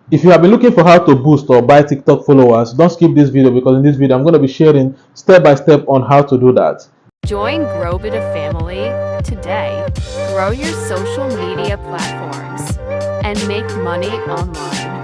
If you have been looking for how to boost or buy TikTok followers, don't skip this video, because in this video I'm going to be sharing step by step on how to do that. Join Growbita family today. Grow your social media platforms and make money online.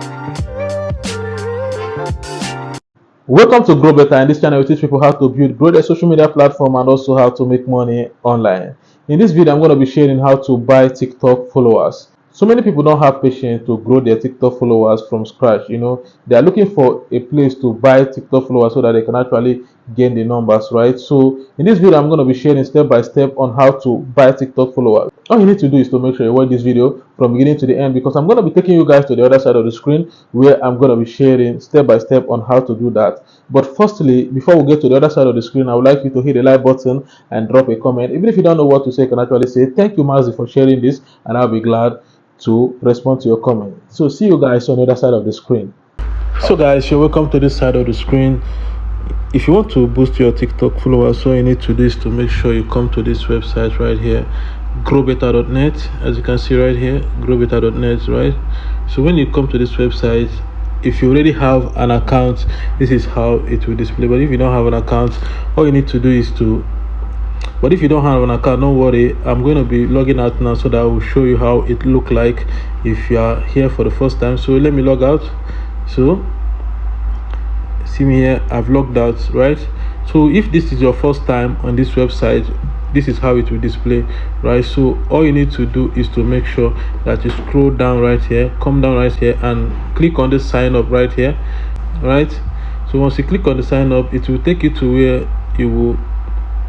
Welcome to Grow Better. In this channel, we teach people how to grow their social media platform and also how to make money online. In this video, I'm going to be sharing how to buy TikTok followers. So many people don't have patience to grow their TikTok followers from scratch. They are looking for a place to buy TikTok followers so that they can actually gain the numbers, right? So in this video, I'm going to be sharing step by step on how to buy TikTok followers. All you need to do is to make sure you watch this video from beginning to the end, because I'm going to be taking you guys to the other side of the screen where I'm going to be sharing step by step on how to do that. But firstly, before we get to the other side of the screen, I would like you to hit the like button and drop a comment. Even if you don't know what to say, you can actually say thank you, Mazi, for sharing this, and I'll be glad to respond to your comment. So see you guys on the other side of the screen. So guys, you're welcome to this side of the screen. If you want to boost your TikTok followers, all you need to do is to make sure you come to this website right here, growbetter.net. As you can see right here, growbetter.net, right? So when you come to this website, if you already have an account, this is how it will display. But if you don't have an account, all you need to do is to if you don't have an account, don't worry, I'm going to be logging out now so that I will show you how it look like if you are here for the first time. So let me log out. So see me here, I've logged out, right? So if this is your first time on this website, this is how it will display, right? So all you need to do is to make sure that you scroll down right here, come down right here, and click on the sign up right here, right? So once you click on the sign up, it will take you to where you will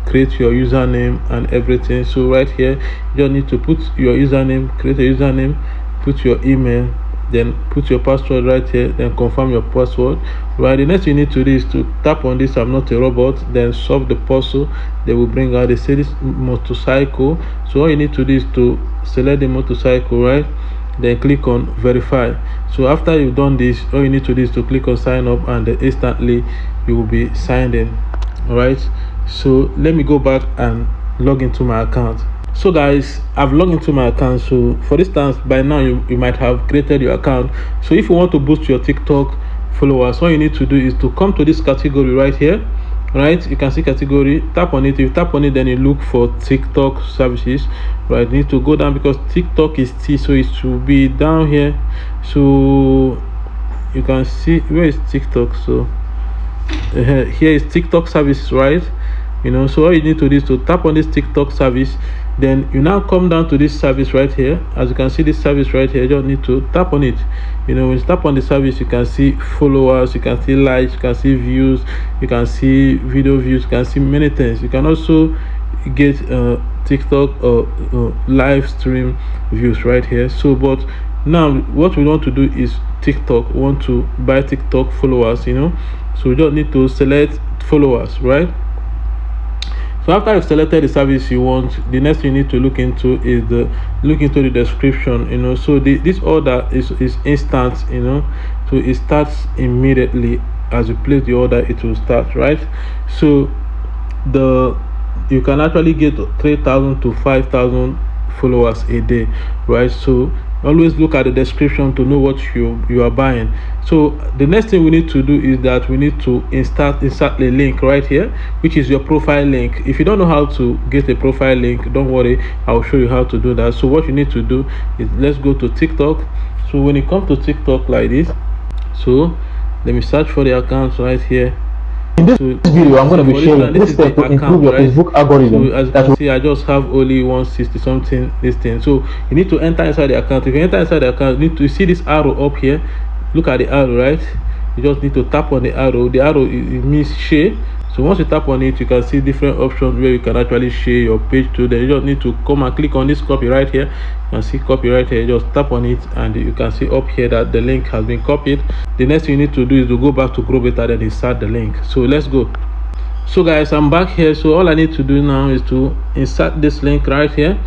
create your username and everything. So right here, you just need to put your username, create a username, put your email, then put your password right here, then confirm your password, right? The next you need to do is to tap on this I'm not a robot, then solve the puzzle. They will bring out, they say this motorcycle. So all you need to do is to select the motorcycle, right? Then click on verify. So after you've done this, all you need to do is to click on sign up, and then instantly you will be signed in. All right, so let me go back and log into my account. So guys, I've logged into my account. So for instance, by now you might have created your account. So if you want to boost your TikTok followers, all you need to do is to come to this category right here, right? You can see category, tap on it. If you tap on it, then you look for TikTok services, right? You need to go down because TikTok is T, so it should be down here. So you can see, where is TikTok? So here is TikTok service, right? So all you need to do is to tap on this TikTok service. Then you now come down to this service right here. As you can see, this service right here, you just need to tap on it. When you tap on the service, you can see followers, you can see likes, you can see views, you can see video views, you can see many things. You can also get TikTok live stream views right here. So but now what we want to do is TikTok. We want to buy TikTok followers, so we just need to select followers, right? So after you've selected the service you want, the next thing you need to look into is the description. So this order is instant, so it starts immediately. As you place the order, it will start, right? So you can actually get 3,000 to 5,000 followers a day, right? So always look at the description to know what you are buying. So the next thing we need to do is that we need to insert a link right here, which is your profile link. If you don't know how to get a profile link, don't worry, I'll show you how to do that. So what you need to do is, let's go to TikTok. So when you come to TikTok like this, so let me search for the accounts right here. In this video, I'm going to be sharing this step to improve your Facebook algorithm. So as you can see, I just have only 160 something this thing. So you need to enter inside the account. If you enter inside the account, you need to see this arrow up here. Look at the arrow, right? You just need to tap on the arrow. The arrow, it means share. So once you tap on it, you can see different options where you can actually share your page to. Then you just need to come and click on this copy right here. You can see copy right here. You just tap on it, and you can see up here that the link has been copied. The next thing you need to do is to go back to Growbita, then insert the link. So let's go. So guys, I'm back here. So all I need to do now is to insert this link right here.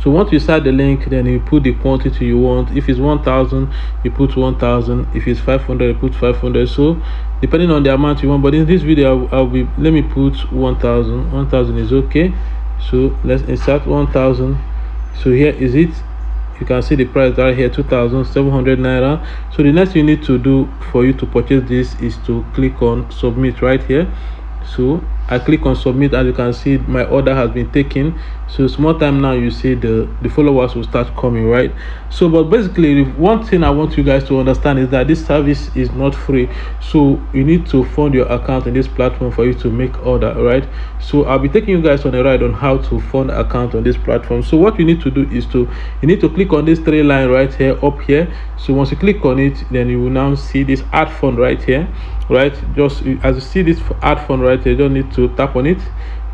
So once you start the link, then you put the quantity you want. If it's 1,000, you put 1,000. If it's 500, you put 500. So depending on the amount you want. But in this video, let me put 1,000. 1,000 is okay. So let's insert 1,000. So here is it. you can see the price right here, 2,700 naira. So the next thing you need to do for you to purchase this is to click on submit right here. So I click on submit. As you can see, my order has been taken. So small time now, you see the followers will start coming, right? So but basically, the one thing I want you guys to understand is that this service is not free. So you need to fund your account in this platform for you to make order, right? So I'll be taking you guys on a ride on how to fund account on this platform. So what you need to do is you need to click on this three line right here up here. So once you click on it, then you will now see this add fund right here, right? Just as you see this add fund right here, you don't need to tap on it,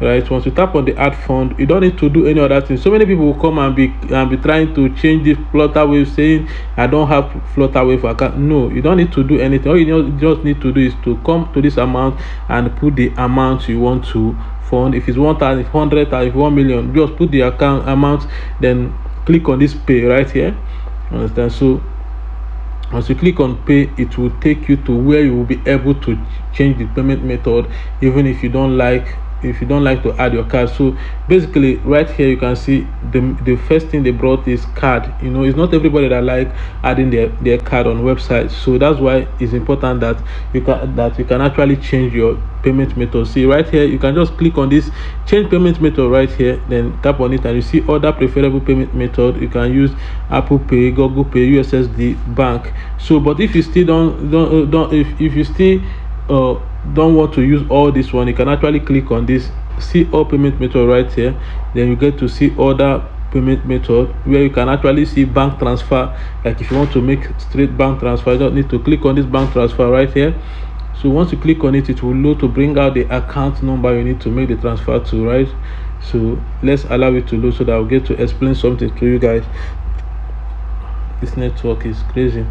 right? Once you tap on the add fund, you don't need to do any other thing. So many people will come and be trying to change this Flutterwave, saying I don't have Flutterwave account. No, you don't need to do anything. All you just need to do is to come to this amount and put the amount you want to fund. If it's 1,000, if 100,000, if 1 million, just put the account amount, then click on this pay right here. Understand? So once you click on pay, it will take you to where you will be able to change the payment method, even if you don't like to add your card. So basically right here you can see the first thing they brought is card. It's not everybody that like adding their card on websites. So that's why it's important that you can actually change your payment method. See right here, you can just click on this change payment method right here, then tap on it and you see other preferable payment method. You can use Apple Pay, Google Pay, USSD, bank. So but if you still don't if you still don't want to use all this one, you can actually click on this see all payment method right here. Then you get to see other payment method where you can actually see bank transfer. Like if you want to make straight bank transfer, you don't need to click on this bank transfer right here. So once you click on it, it will load to bring out the account number you need to make the transfer to, right? So let's allow it to load so that I'll get to explain something to you guys. This network is crazy.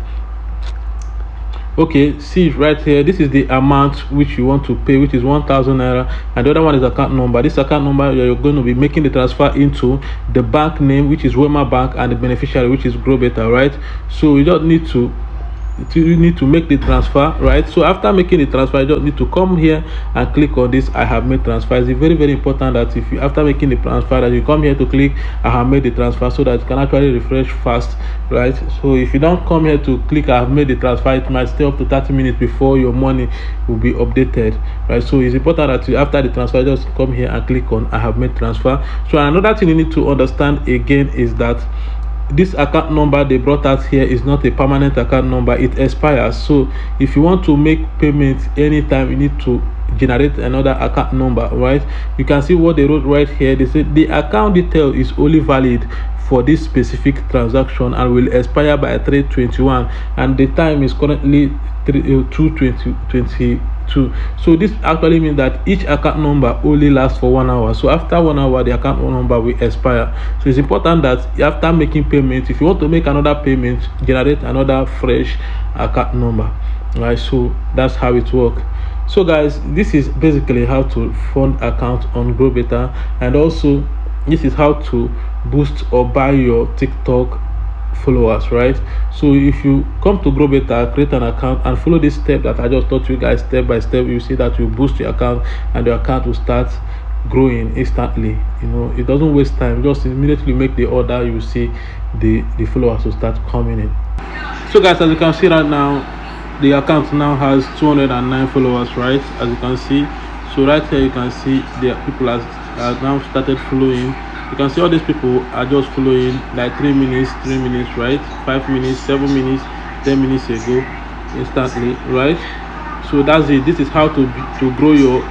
Okay, see right here, this is the amount which you want to pay, which is 1,000 naira, and the other one is account number. This account number, you're going to be making the transfer into the bank name, which is Wema Bank, and the beneficiary, which is GrowBetter, right? So you don't need to make the transfer, right? So after making the transfer, you don't need to come here and click on this I have made transfer. It's very, very important that if you after making the transfer, that you come here to click I have made the transfer, so that you can actually refresh fast, right? So if you don't come here to click I have made the transfer, it might stay up to 30 minutes before your money will be updated, right? So it's important that you, after the transfer, just come here and click on I have made transfer. So another thing you need to understand again is that this account number they brought out here is not a permanent account number. It expires. So if you want to make payments anytime, you need to generate another account number, right? You can see what they wrote right here. They said the account detail is only valid for this specific transaction and will expire by 3/21, and the time is currently 2/2022. So this actually means that each account number only lasts for 1 hour. So after 1 hour, the account number will expire. So it's important that after making payment, if you want to make another payment, generate another fresh account number, right? So that's how it works. So guys, this is basically how to fund account on GrowBetter, and also this is how to boost or buy your TikTok followers, right? So if you come to GrowBetter, create an account and follow this step that I just taught you guys step by step, you see that you boost your account and your account will start growing instantly. It doesn't waste time. Just immediately make the order, you see the followers will start coming in. So guys, as you can see right now, the account now has 209 followers, right? As you can see. So right here you can see the people has now started following. You can see all these people are just following like 3 minutes, right? 5 minutes, 7 minutes, 10 minutes ago, instantly, right? So that's it. This is how to grow your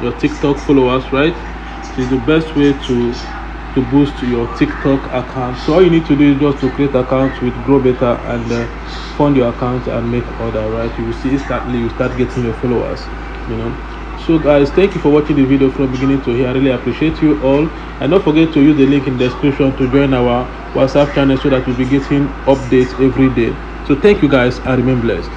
your TikTok followers, right? It's the best way to boost your TikTok account. So all you need to do is just to create accounts with GrowBetter and fund your account and make order, right? You will see instantly you start getting your followers. So guys, thank you for watching the video from beginning to here. I really appreciate you all, and don't forget to use the link in the description to join our WhatsApp channel so that you'll be getting updates every day. So thank you guys and remain blessed.